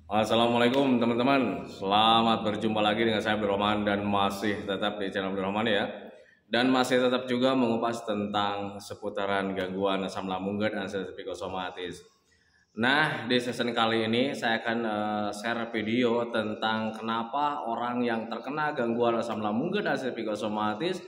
Assalamualaikum teman-teman, selamat berjumpa lagi dengan saya Abdurrahman dan masih tetap di channel Abdurrahman ya. Dan masih tetap juga mengupas tentang seputaran gangguan asam lambung dan sensasi psikosomatis. Nah, di season kali ini saya akan share video tentang kenapa orang yang terkena gangguan asam lambung dan sensasi psikosomatis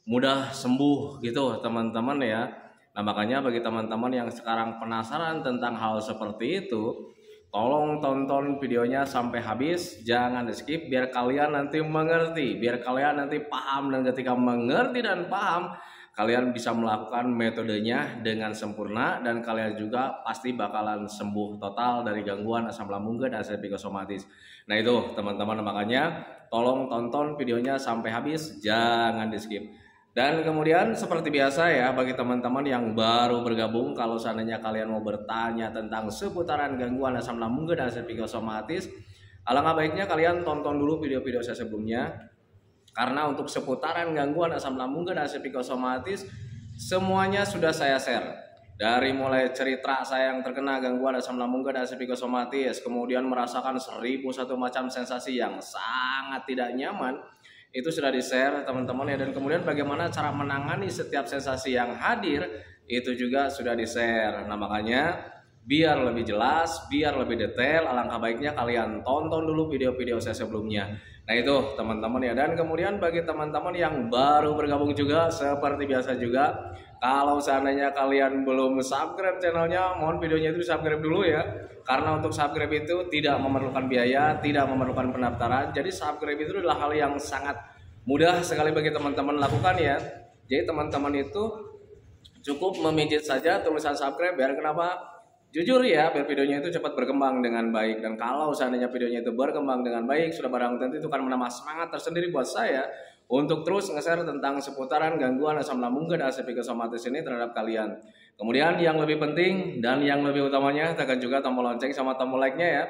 mudah sembuh gitu teman-teman ya. Nah, makanya bagi teman-teman yang sekarang penasaran tentang hal seperti itu, tolong tonton videonya sampai habis, jangan di skip biar kalian nanti mengerti, biar kalian nanti paham, dan ketika mengerti dan paham, kalian bisa melakukan metodenya dengan sempurna dan kalian juga pasti bakalan sembuh total dari gangguan asam lambung dan psikosomatis. Nah itu teman-teman, makanya tolong tonton videonya sampai habis, jangan di skip. Dan kemudian seperti biasa ya, bagi teman-teman yang baru bergabung, kalau seandainya kalian mau bertanya tentang seputaran gangguan asam lambung dan psikosomatis, alangkah baiknya kalian tonton dulu video-video saya sebelumnya. Karena untuk seputaran gangguan asam lambung dan psikosomatis, semuanya sudah saya share. Dari mulai cerita saya yang terkena gangguan asam lambung dan psikosomatis, kemudian merasakan 1001 macam sensasi yang sangat tidak nyaman, itu sudah di-share teman-teman ya. Dan kemudian bagaimana cara menangani setiap sensasi yang hadir, itu juga sudah di-share. Nah makanya biar lebih jelas, biar lebih detail, alangkah baiknya kalian tonton dulu video-video saya sebelumnya. Nah itu teman-teman ya. Dan kemudian bagi teman-teman yang baru bergabung juga, seperti biasa juga, kalau seandainya kalian belum subscribe channelnya, mohon videonya itu subscribe dulu ya. Karena untuk subscribe itu tidak memerlukan biaya, tidak memerlukan pendaftaran. Jadi subscribe itu adalah hal yang sangat mudah sekali bagi teman-teman lakukan ya. Jadi teman-teman itu cukup memijit saja tulisan subscribe, biar kenapa? Jujur ya, biar videonya itu cepat berkembang dengan baik. Dan kalau seandainya videonya itu berkembang dengan baik, sudah barang tentu itu akan menambah semangat tersendiri buat saya untuk terus nge-share tentang seputaran gangguan asam lambung dan psikosomatis ini terhadap kalian. Kemudian yang lebih penting dan yang lebih utamanya, tekan juga tombol lonceng sama tombol like-nya ya,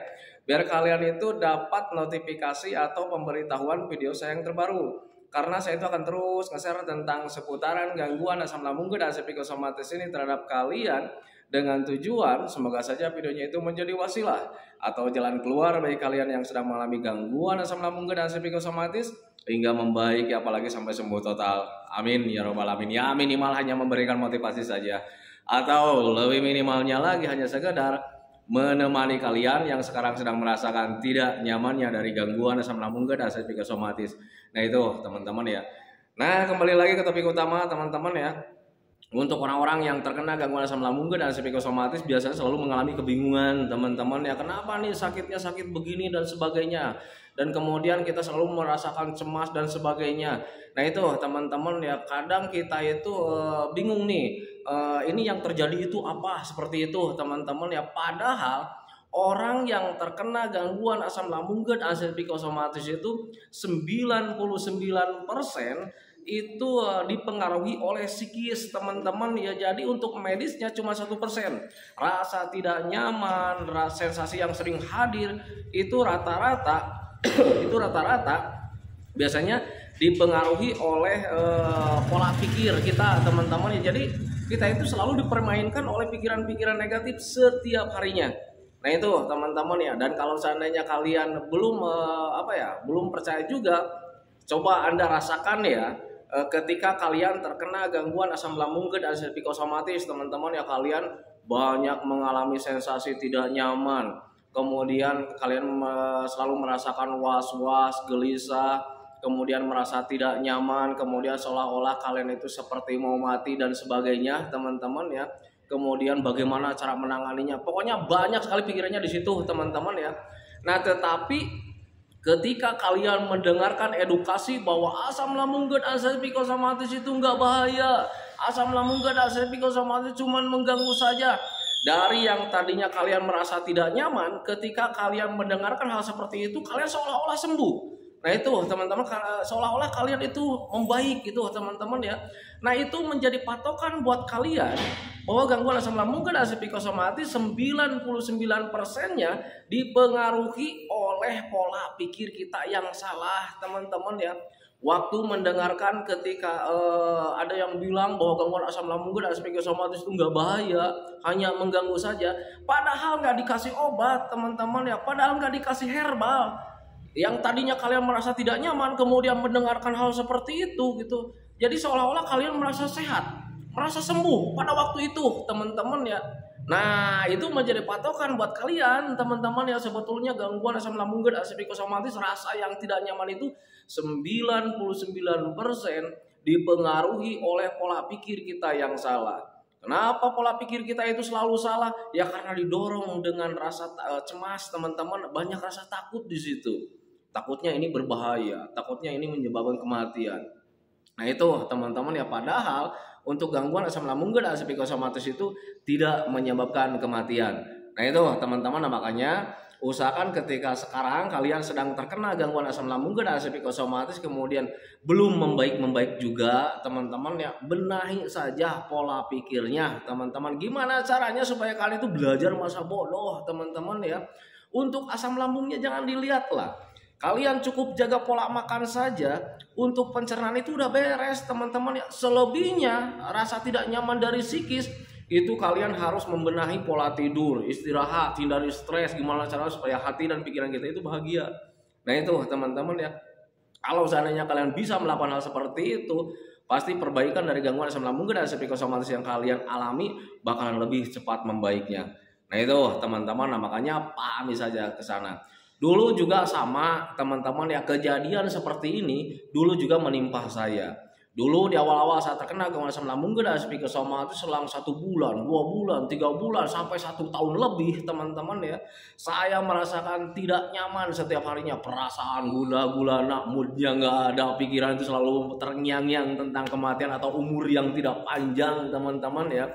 biar kalian itu dapat notifikasi atau pemberitahuan video saya yang terbaru. Karena saya itu akan terus nge-share tentang seputaran gangguan asam lambung dan psikosomatis ini terhadap kalian, dengan tujuan semoga saja videonya itu menjadi wasilah atau jalan keluar bagi kalian yang sedang mengalami gangguan asam lambung dan psikosomatis hingga membaik, apalagi sampai sembuh total. Amin ya robbal alamin. Ya minimal hanya memberikan motivasi saja, atau lebih minimalnya lagi hanya sekedar menemani kalian yang sekarang sedang merasakan tidak nyamannya dari gangguan asam lambung dan psikosomatis. Nah itu teman-teman ya. Nah kembali lagi ke topik utama teman-teman ya. Untuk orang-orang yang terkena gangguan asam lambung dan psikosomatis biasanya selalu mengalami kebingungan teman-teman ya, kenapa nih sakitnya sakit begini dan sebagainya, dan kemudian kita selalu merasakan cemas dan sebagainya. Nah itu teman-teman ya, kadang kita itu bingung nih, ini yang terjadi itu apa, seperti itu teman-teman ya. Padahal orang yang terkena gangguan asam lambung dan psikosomatis itu 99% itu dipengaruhi oleh psikis teman-teman ya. Jadi untuk medisnya cuma 1%. Rasa tidak nyaman, sensasi yang sering hadir itu rata-rata itu rata-rata biasanya dipengaruhi oleh pola pikir kita teman-teman ya. Jadi kita itu selalu dipermainkan oleh pikiran-pikiran negatif setiap harinya. Nah itu teman-teman ya. Dan kalau seandainya kalian belum percaya juga, coba Anda rasakan ya, ketika kalian terkena gangguan asam lambung dan psikosomatis teman-teman ya, kalian banyak mengalami sensasi tidak nyaman, kemudian kalian selalu merasakan was-was, gelisah, kemudian merasa tidak nyaman, kemudian seolah-olah kalian itu seperti mau mati dan sebagainya teman-teman ya. Kemudian bagaimana cara menanganinya, pokoknya banyak sekali pikirannya di situ teman-teman ya. Nah tetapi ketika kalian mendengarkan edukasi bahwa asam lambung dan psikosomatis itu nggak bahaya, asam lambung dan psikosomatis cuma mengganggu saja. Dari yang tadinya kalian merasa tidak nyaman, ketika kalian mendengarkan hal seperti itu, kalian seolah-olah sembuh. Nah itu teman-teman, seolah-olah kalian itu membaik gitu teman-teman ya. Nah itu menjadi patokan buat kalian bahwa gangguan asam lambung dan psikosomatis 99%-nya dipengaruhi oleh pola pikir kita yang salah teman-teman ya. waktu mendengarkan ketika ada yang bilang bahwa gangguan asam lambung dan psikosomatis itu nggak bahaya, hanya mengganggu saja. Padahal nggak dikasih obat, teman-teman ya. Padahal nggak dikasih herbal. Yang tadinya kalian merasa tidak nyaman, kemudian mendengarkan hal seperti itu gitu. Jadi seolah-olah kalian merasa sehat, merasa sembuh pada waktu itu, teman-teman ya. Nah, itu menjadi patokan buat kalian, teman-teman yang sebetulnya gangguan asam lambung dan psikosomatis, rasa yang tidak nyaman itu 99% dipengaruhi oleh pola pikir kita yang salah. Kenapa pola pikir kita itu selalu salah? Ya karena didorong dengan rasa cemas, teman-teman, banyak rasa takut di situ. Takutnya ini berbahaya, takutnya ini menyebabkan kematian. Nah itu teman-teman ya, padahal untuk gangguan asam lambung dan psikosomatis itu tidak menyebabkan kematian. Nah itu teman-teman, makanya usahakan ketika sekarang kalian sedang terkena gangguan asam lambung dan psikosomatis kemudian belum membaik-membaik juga, teman-teman ya, benahi saja pola pikirnya, teman-teman. Gimana caranya supaya kalian itu belajar masa bodoh, teman-teman ya. Untuk asam lambungnya jangan dilihat lah. Kalian cukup jaga pola makan saja, untuk pencernaan itu udah beres, teman-teman ya. Selebihnya rasa tidak nyaman dari psikis itu kalian harus membenahi pola tidur, istirahat, hindari stres, gimana caranya supaya hati dan pikiran kita itu bahagia. Nah itu teman-teman ya. Kalau seandainya kalian bisa melakukan hal seperti itu, pasti perbaikan dari gangguan asam lambung dan psikosomatis yang kalian alami bakalan lebih cepat membaiknya. Nah itu teman-teman, makanya pahami saja ke sana. Dulu juga sama teman-teman ya, kejadian seperti ini dulu juga menimpa saya. Dulu di awal-awal saat terkena gangguan asam lambung dan psikosomatis selang 1 bulan, 2 bulan, 3 bulan sampai 1 tahun lebih, teman-teman ya. Saya merasakan tidak nyaman setiap harinya, perasaan gula-gulana, moodnya nggak ada, pikiran itu selalu terngiang-ngiang tentang kematian atau umur yang tidak panjang, teman-teman ya.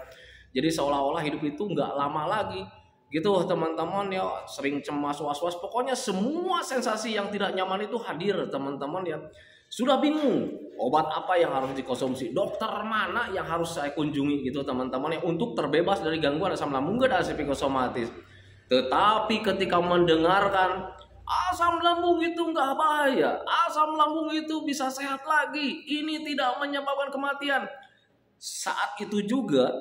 Jadi seolah-olah hidup itu nggak lama lagi. Gitu teman-teman ya, sering cemas, was-was, pokoknya semua sensasi yang tidak nyaman itu hadir, teman-teman ya. Sudah bingung obat apa yang harus dikonsumsi, dokter mana yang harus saya kunjungi gitu teman-teman ya, untuk terbebas dari gangguan asam lambung dan psikosomatis. Tetapi ketika mendengarkan asam lambung itu nggak bahaya, asam lambung itu bisa sehat lagi, ini tidak menyebabkan kematian, saat itu juga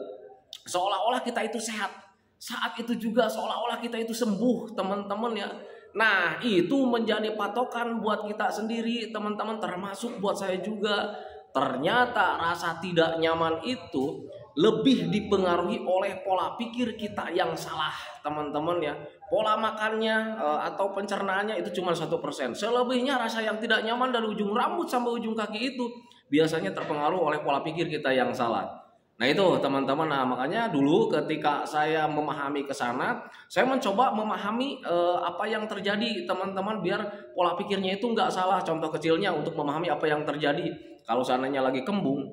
seolah-olah kita itu sehat. Saat itu juga seolah-olah kita itu sembuh, teman-teman ya. Nah itu menjadi patokan buat kita sendiri, teman-teman, termasuk buat saya juga. Ternyata rasa tidak nyaman itu lebih dipengaruhi oleh pola pikir kita yang salah, teman-teman ya. Pola makannya atau pencernaannya itu cuma 1%. Selebihnya rasa yang tidak nyaman dari ujung rambut sampai ujung kaki itu biasanya terpengaruh oleh pola pikir kita yang salah. Nah itu teman-teman, nah makanya dulu ketika saya memahami ke sana, saya mencoba memahami apa yang terjadi, teman-teman, biar pola pikirnya itu nggak salah. Contoh kecilnya untuk memahami apa yang terjadi, kalau seandainya lagi kembung,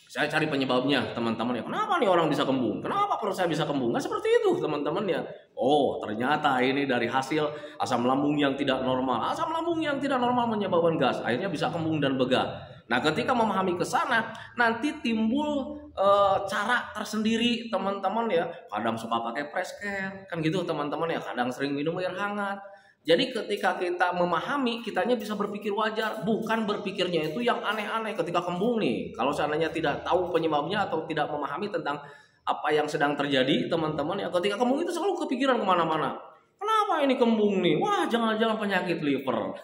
saya cari penyebabnya, teman-teman ya. Kenapa nih orang bisa kembung? Kenapa perut saya bisa kembung? Nah seperti itu teman-teman ya. Oh ternyata ini dari hasil asam lambung yang tidak normal. Asam lambung yang tidak normal menyebabkan gas, akhirnya bisa kembung dan begah. Nah ketika memahami ke sana, nanti timbul cara tersendiri, teman-teman ya. Kadang suka pakai Preskare, kan gitu teman-teman ya. Kadang sering minum air hangat. Jadi ketika kita memahami, kitanya bisa berpikir wajar, bukan berpikirnya itu yang aneh-aneh ketika kembung nih. Kalau seandainya tidak tahu penyebabnya atau tidak memahami tentang apa yang sedang terjadi, teman-teman ya, ketika kembung itu selalu kepikiran kemana-mana. Kenapa ini kembung nih? Wah jangan-jangan penyakit liver.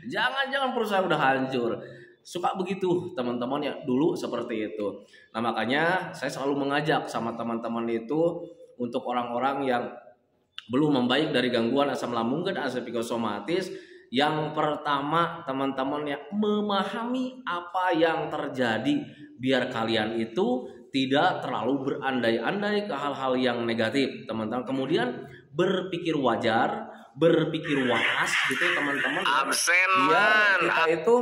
Jangan-jangan perut saya udah hancur. Suka begitu teman-teman ya, dulu seperti itu. Nah makanya saya selalu mengajak sama teman-teman itu, untuk orang-orang yang belum membaik dari gangguan asam lambung dan psikosomatis, yang pertama teman-teman ya, memahami apa yang terjadi, biar kalian itu tidak terlalu berandai-andai ke hal-hal yang negatif, teman-teman. Kemudian berpikir wajar, berpikir waras gitu teman-teman, biar kita itu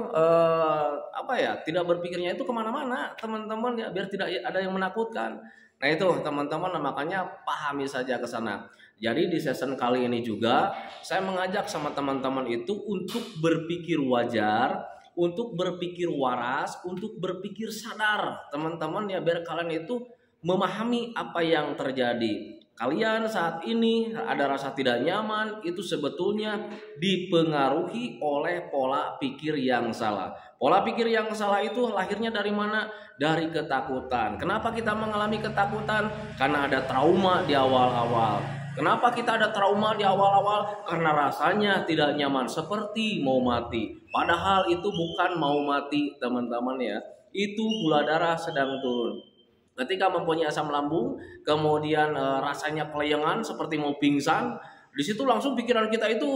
apa ya, tidak berpikirnya itu kemana-mana, teman-teman ya, biar tidak ada yang menakutkan. Nah itu teman-teman, makanya pahami saja ke sana. Jadi di season kali ini juga saya mengajak sama teman-teman itu untuk berpikir wajar, untuk berpikir waras, untuk berpikir sadar, teman-teman ya, biar kalian itu memahami apa yang terjadi. kalian saat ini ada rasa tidak nyaman, itu sebetulnya dipengaruhi oleh pola pikir yang salah. Pola pikir yang salah itu lahirnya dari mana? Dari ketakutan. Kenapa kita mengalami ketakutan? Karena ada trauma di awal-awal. Kenapa kita ada trauma di awal-awal? Karena rasanya tidak nyaman, seperti mau mati. Padahal itu bukan mau mati, teman-teman ya. Itu gula darah sedang turun. Ketika mempunyai asam lambung, kemudian rasanya kelayangan seperti mau pingsan, di situ langsung pikiran kita itu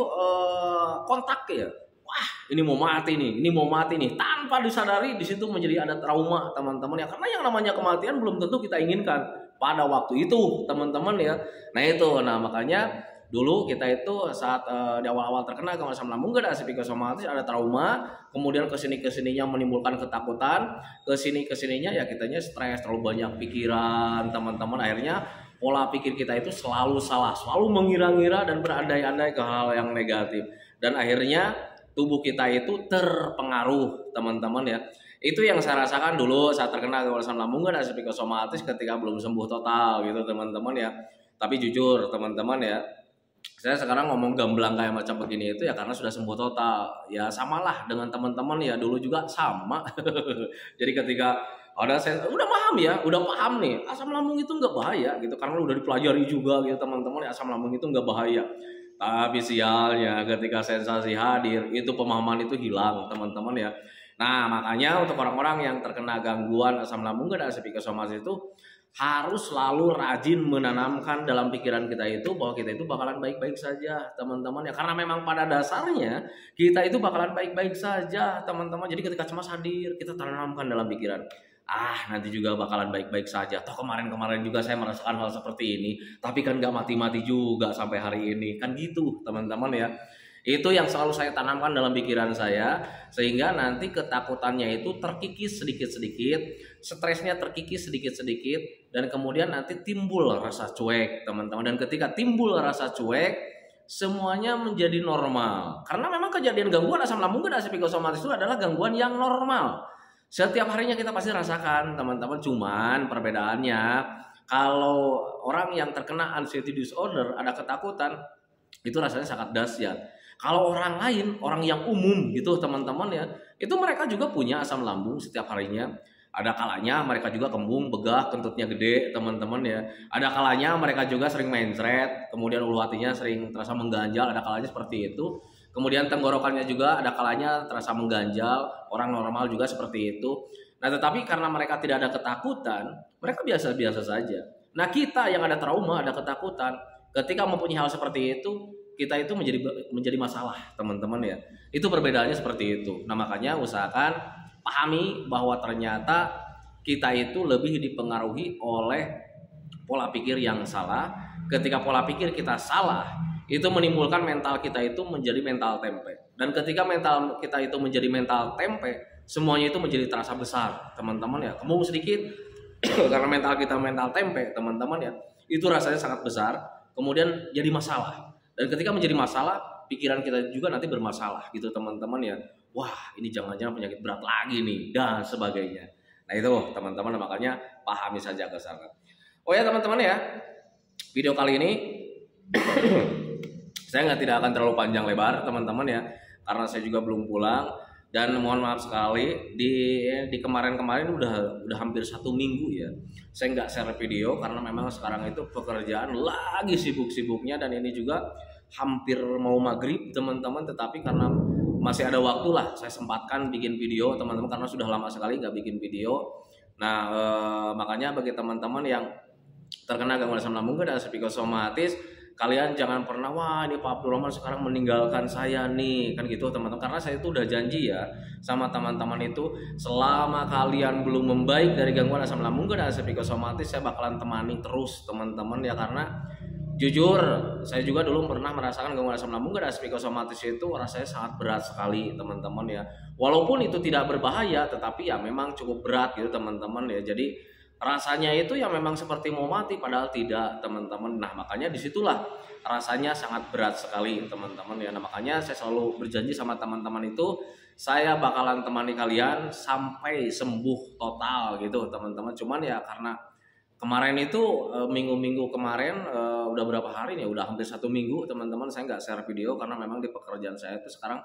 kontak ya. Wah, ini mau mati nih, ini mau mati nih. Tanpa disadari di situ menjadi ada trauma, teman-teman ya. Karena yang namanya kematian belum tentu kita inginkan pada waktu itu, teman-teman ya. Nah makanya dulu kita itu saat di awal-awal terkena gangguan asam lambung gak ada psikosomatis, ada trauma, kemudian kesininya menimbulkan ketakutan, kesininya ya kitanya stres, terlalu banyak pikiran, teman-teman. Akhirnya pola pikir kita itu selalu salah, selalu mengira-ngira dan berandai-andai ke hal yang negatif, dan akhirnya tubuh kita itu terpengaruh, teman-teman ya. Itu yang saya rasakan dulu saat terkena gangguan asam lambung gak ada psikosomatis ketika belum sembuh total gitu, teman-teman ya. Tapi jujur teman-teman ya, saya sekarang ngomong gamblang kayak macam begini itu ya karena sudah sembuh total. Ya samalah dengan teman-teman ya, dulu juga sama. Jadi ketika saya udah paham nih asam lambung itu nggak bahaya gitu, karena udah dipelajari juga gitu teman-teman ya, asam lambung itu nggak bahaya. Tapi sialnya ketika sensasi hadir itu pemahaman itu hilang, teman-teman ya. Nah makanya untuk orang-orang yang terkena gangguan asam lambung gak ada psikosomatis itu harus selalu rajin menanamkan dalam pikiran kita itu bahwa kita itu bakalan baik-baik saja, teman-teman ya. Karena memang pada dasarnya kita itu bakalan baik-baik saja, teman-teman. Jadi ketika cemas hadir, kita tanamkan dalam pikiran, nanti juga bakalan baik-baik saja. Toh kemarin-kemarin juga saya merasakan hal seperti ini, tapi kan gak mati-mati juga sampai hari ini. Kan gitu, teman-teman ya. Itu yang selalu saya tanamkan dalam pikiran saya, sehingga nanti ketakutannya itu terkikis sedikit-sedikit, stresnya terkikis sedikit-sedikit, dan kemudian nanti timbul rasa cuek, teman-teman. Dan ketika timbul rasa cuek, semuanya menjadi normal. Karena memang kejadian gangguan asam lambung dan psikosomatis itu adalah gangguan yang normal. Setiap harinya kita pasti rasakan, teman-teman. Cuman perbedaannya, kalau orang yang terkena anxiety disorder, ada ketakutan, itu rasanya sangat dahsyat. Kalau orang lain, orang yang umum gitu teman-teman ya, itu mereka juga punya asam lambung setiap harinya. Ada kalanya mereka juga kembung, begah, kentutnya gede, teman-teman ya. Ada kalanya mereka juga sering mencret, kemudian ulu hatinya sering terasa mengganjal, ada kalanya seperti itu. Kemudian tenggorokannya juga ada kalanya terasa mengganjal, orang normal juga seperti itu. Nah tetapi karena mereka tidak ada ketakutan, mereka biasa-biasa saja. Nah kita yang ada trauma, ada ketakutan, ketika mempunyai hal seperti itu, kita itu menjadi masalah, teman-teman ya. Itu perbedaannya seperti itu. Nah makanya usahakan pahami bahwa ternyata kita itu lebih dipengaruhi oleh pola pikir yang salah. Ketika pola pikir kita salah, itu menimbulkan mental kita itu menjadi mental tempe. Dan ketika mental kita itu menjadi mental tempe, semuanya itu menjadi terasa besar, teman-teman ya. Kembung sedikit karena mental kita mental tempe, teman-teman ya. Itu rasanya sangat besar, kemudian jadi masalah. Dan ketika menjadi masalah, pikiran kita juga nanti bermasalah gitu teman-teman ya. Wah ini jangan-jangan penyakit berat lagi nih, dan sebagainya. Nah itu teman-teman, makanya pahami saja ke sana. Oh ya teman-teman ya, video kali ini saya tidak akan terlalu panjang lebar teman-teman ya, karena saya juga belum pulang. Dan mohon maaf sekali di kemarin-kemarin udah hampir 1 minggu ya saya nggak share video, karena memang sekarang itu pekerjaan lagi sibuk-sibuknya, dan ini juga hampir mau maghrib teman-teman. Tetapi karena masih ada waktu lah, saya sempatkan bikin video teman-teman, karena sudah lama sekali nggak bikin video. Nah makanya bagi teman-teman yang terkena gangguan asam lambung dan psikosomatis, kalian jangan pernah wah ini Pak Abdul Rahman sekarang meninggalkan saya nih, kan gitu teman-teman. Karena saya itu udah janji ya sama teman-teman itu, selama kalian belum membaik dari gangguan asam lambung dan psikosomatis, saya bakalan temani terus teman-teman ya. Karena jujur saya juga dulu pernah merasakan gangguan asam lambung dan psikosomatis itu rasanya sangat berat sekali teman-teman ya. Walaupun itu tidak berbahaya, tetapi ya memang cukup berat gitu teman-teman ya. Jadi rasanya itu ya memang seperti mau mati, padahal tidak teman-teman. Nah makanya disitulah rasanya sangat berat sekali teman-teman ya. Nah makanya saya selalu berjanji sama teman-teman itu, saya bakalan temani kalian sampai sembuh total gitu teman-teman. Cuman ya karena Kemarin itu minggu-minggu kemarin udah berapa hari nih? Udah hampir 1 minggu teman-teman saya nggak share video karena memang di pekerjaan saya itu sekarang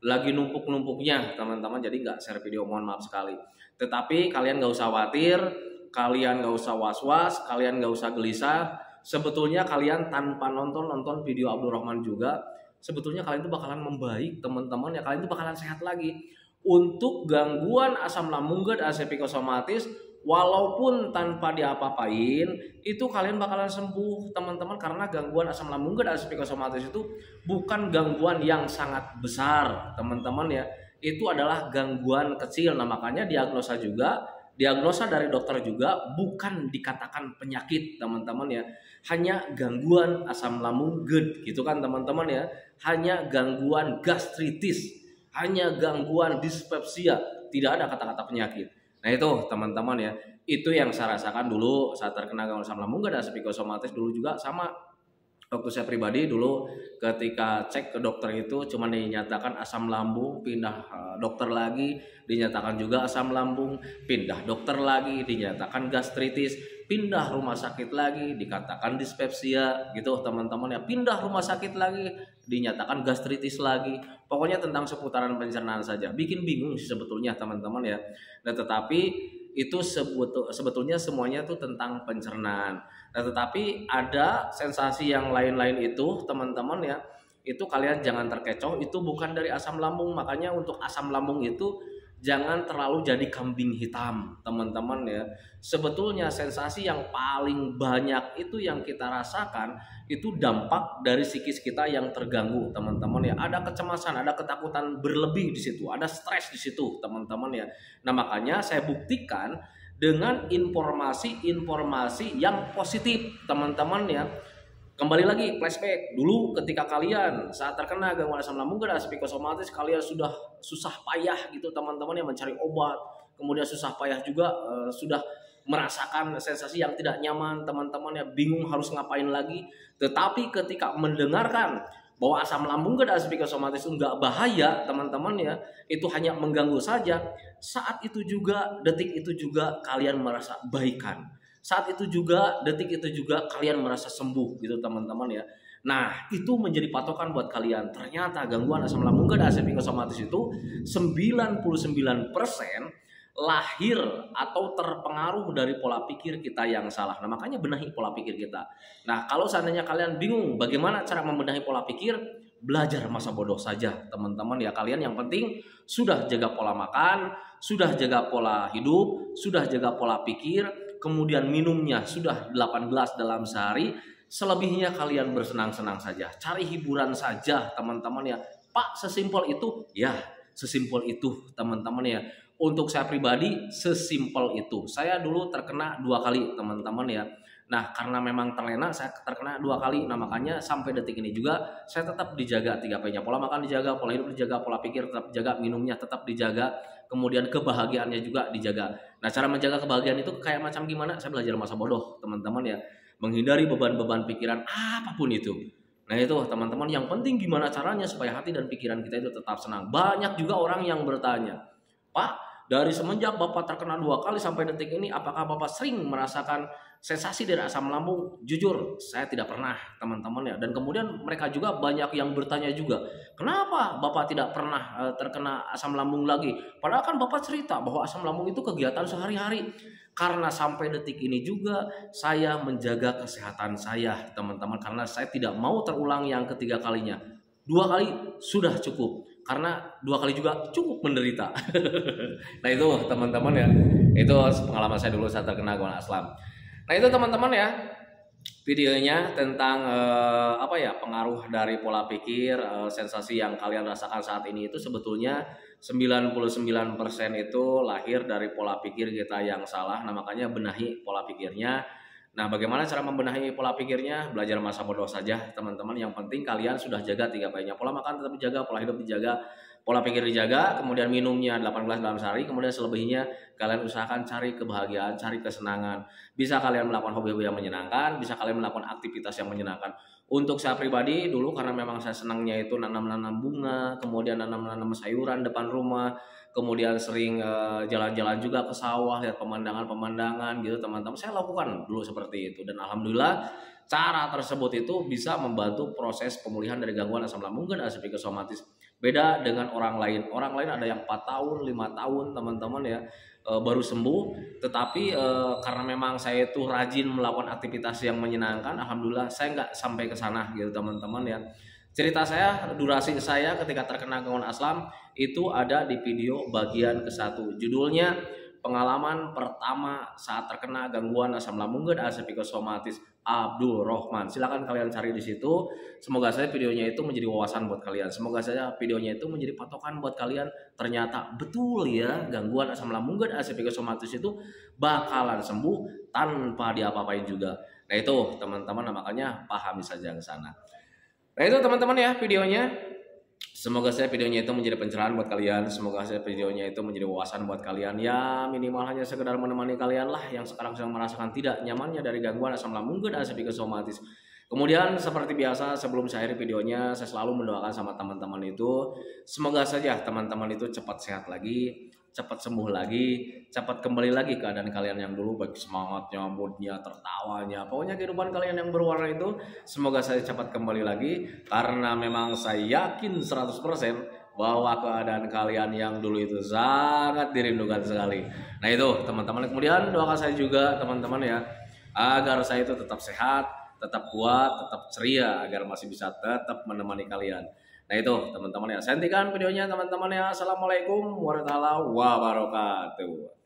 lagi numpuk-numpuknya teman-teman, jadi nggak share video, mohon maaf sekali. Tetapi kalian nggak usah khawatir, kalian nggak usah was-was, kalian nggak usah gelisah. Sebetulnya kalian tanpa nonton video Abdul Rahman juga, sebetulnya kalian tuh bakalan membaik teman-teman ya, kalian tuh bakalan sehat lagi. Untuk gangguan asam lambung GERD AC psikosomatis, walaupun tanpa diapa-apain, itu kalian bakalan sembuh teman-teman, karena gangguan asam lambung GERD AC psikosomatis itu bukan gangguan yang sangat besar teman-teman ya, itu adalah gangguan kecil. Nah makanya diagnosa dari dokter juga bukan dikatakan penyakit teman-teman ya, hanya gangguan asam lambung GERD gitu kan teman-teman ya, hanya gangguan gastritis, hanya gangguan dispepsia, tidak ada kata-kata penyakit. Nah itu teman-teman ya, itu yang saya rasakan dulu saat terkena gangguan asam lambung GERD AC psikosomatis. Dulu juga sama, waktu saya pribadi dulu ketika cek ke dokter itu cuma dinyatakan asam lambung, pindah dokter lagi dinyatakan juga asam lambung, pindah dokter lagi dinyatakan gastritis, pindah rumah sakit lagi dikatakan dispepsia gitu teman-teman ya, pindah rumah sakit lagi dinyatakan gastritis lagi. Pokoknya tentang seputaran pencernaan saja, bikin bingung sih sebetulnya teman-teman ya. Nah tetapi itu sebetulnya semuanya tuh tentang pencernaan. Nah tetapi ada sensasi yang lain-lain itu teman-teman ya, itu kalian jangan terkecoh, itu bukan dari asam lambung. Makanya untuk asam lambung itu jangan terlalu jadi kambing hitam teman-teman ya. Sebetulnya sensasi yang paling banyak itu yang kita rasakan itu dampak dari psikis kita yang terganggu teman-teman ya. Ada kecemasan, ada ketakutan berlebih di situ, ada stres di situ teman-teman ya. Nah makanya saya buktikan dengan informasi-informasi yang positif teman-teman ya. Kembali lagi flashback dulu ketika kalian saat terkena gangguan asam lambung GERD AC psikosomatis, kalian sudah susah payah gitu teman-teman yang mencari obat, kemudian susah payah juga sudah merasakan sensasi yang tidak nyaman teman-teman ya, bingung harus ngapain lagi. Tetapi ketika mendengarkan bahwa asam lambung GERD AC psikosomatis itu nggak bahaya teman-teman ya, itu hanya mengganggu saja, saat itu juga, detik itu juga kalian merasa baikan. Saat itu juga, detik itu juga kalian merasa sembuh gitu teman-teman ya. Nah itu menjadi patokan buat kalian. Ternyata gangguan asam lambung GERD AC psikosomatis itu 99% lahir atau terpengaruh dari pola pikir kita yang salah. Nah makanya benahi pola pikir kita. Nah kalau seandainya kalian bingung bagaimana cara membenahi pola pikir, belajar masa bodoh saja teman-teman ya. Kalian yang penting sudah jaga pola makan, sudah jaga pola hidup, sudah jaga pola pikir, kemudian minumnya sudah 8 gelas dalam sehari. Selebihnya kalian bersenang-senang saja, cari hiburan saja teman-teman ya. Pak sesimpel itu? Ya sesimpel itu teman-teman ya. Untuk saya pribadi sesimpel itu. Saya dulu terkena 2 kali teman-teman ya. Nah karena memang terlena saya terkena 2 kali. Nah makanya sampai detik ini juga saya tetap dijaga 3P-nya. Pola makan dijaga, pola hidup dijaga, pola pikir tetap dijaga, minumnya tetap dijaga, kemudian kebahagiaannya juga dijaga. Nah cara menjaga kebahagiaan itu kayak macam gimana? Saya belajar masa bodoh teman-teman ya. Menghindari beban-beban pikiran apapun itu. Nah itu teman-teman, yang penting gimana caranya supaya hati dan pikiran kita itu tetap senang. Banyak juga orang yang bertanya, Pak, dari semenjak Bapak terkena 2 kali sampai detik ini, apakah Bapak sering merasakan sensasi dari asam lambung? Jujur, saya tidak pernah teman-teman ya. Dan kemudian mereka juga banyak yang bertanya juga, kenapa Bapak tidak pernah terkena asam lambung lagi? Padahal kan Bapak cerita bahwa asam lambung itu kegiatan sehari-hari. Karena sampai detik ini juga saya menjaga kesehatan saya teman-teman, karena saya tidak mau terulang yang ketiga kalinya. 2 kali sudah cukup, karena 2 kali juga cukup menderita. Nah itu teman-teman ya, itu pengalaman saya dulu saat terkena gangguan asam. Nah itu teman-teman ya, videonya tentang pengaruh dari pola pikir, sensasi yang kalian rasakan saat ini itu sebetulnya 99% itu lahir dari pola pikir kita yang salah. Nah makanya benahi pola pikirnya. Nah bagaimana cara membenahi pola pikirnya? Belajar masa bodoh saja teman-teman. Yang penting kalian sudah jaga 3P-nya. Pola makan tetap dijaga, pola hidup dijaga, Pola pikir dijaga, kemudian minumnya 18 dalam sehari, kemudian selebihnya kalian usahakan cari kebahagiaan, cari kesenangan. Bisa kalian melakukan hobi-hobi yang menyenangkan, bisa kalian melakukan aktivitas yang menyenangkan. Untuk saya pribadi dulu karena memang saya senangnya itu nanam-nanam bunga, kemudian nanam-nanam sayuran depan rumah, kemudian sering jalan-jalan juga ke sawah, lihat pemandangan-pemandangan gitu teman-teman. Saya lakukan dulu seperti itu dan alhamdulillah cara tersebut itu bisa membantu proses pemulihan dari gangguan asam lambung dan asam psikosomatis. Beda dengan orang lain. Orang lain ada yang 4 tahun, 5 tahun teman-teman ya baru sembuh. Tetapi karena memang saya itu rajin melakukan aktivitas yang menyenangkan, alhamdulillah saya nggak sampai ke sana gitu teman-teman ya. Cerita saya, durasi saya ketika terkena gangguan asam itu ada di video bagian ke-1. Judulnya pengalaman pertama saat terkena gangguan asam lambung dan asam psikosomatis Abdul Rohman. Silakan kalian cari di situ. Semoga saja videonya itu menjadi wawasan buat kalian. Semoga saja videonya itu menjadi patokan buat kalian. Ternyata betul ya, gangguan asam lambung dan asam psikosomatis itu bakalan sembuh tanpa diapa-apain juga. Nah itu teman-teman, makanya pahami saja ke sana. Nah itu teman-teman ya videonya. Semoga saya videonya itu menjadi pencerahan buat kalian. Semoga saya videonya itu menjadi wawasan buat kalian. Ya minimal hanya sekedar menemani kalian lah yang sekarang sedang merasakan tidak nyamannya dari gangguan asam lambung dan asam psikosomatis. Kemudian seperti biasa sebelum saya akhiri videonya, saya selalu mendoakan sama teman-teman itu semoga saja teman-teman itu cepat sehat lagi, cepat sembuh lagi, cepat kembali lagi keadaan kalian yang dulu, baik semangatnya, moodnya, tertawanya, pokoknya kehidupan kalian yang berwarna itu semoga saya cepat kembali lagi, karena memang saya yakin 100% bahwa keadaan kalian yang dulu itu sangat dirindukan sekali. Nah itu teman-teman, kemudian doakan saya juga teman-teman ya, agar saya itu tetap sehat, tetap kuat, tetap ceria, agar masih bisa tetap menemani kalian. Nah itu teman-teman ya, saya hentikan videonya teman-teman ya. Assalamualaikum warahmatullahi wabarakatuh.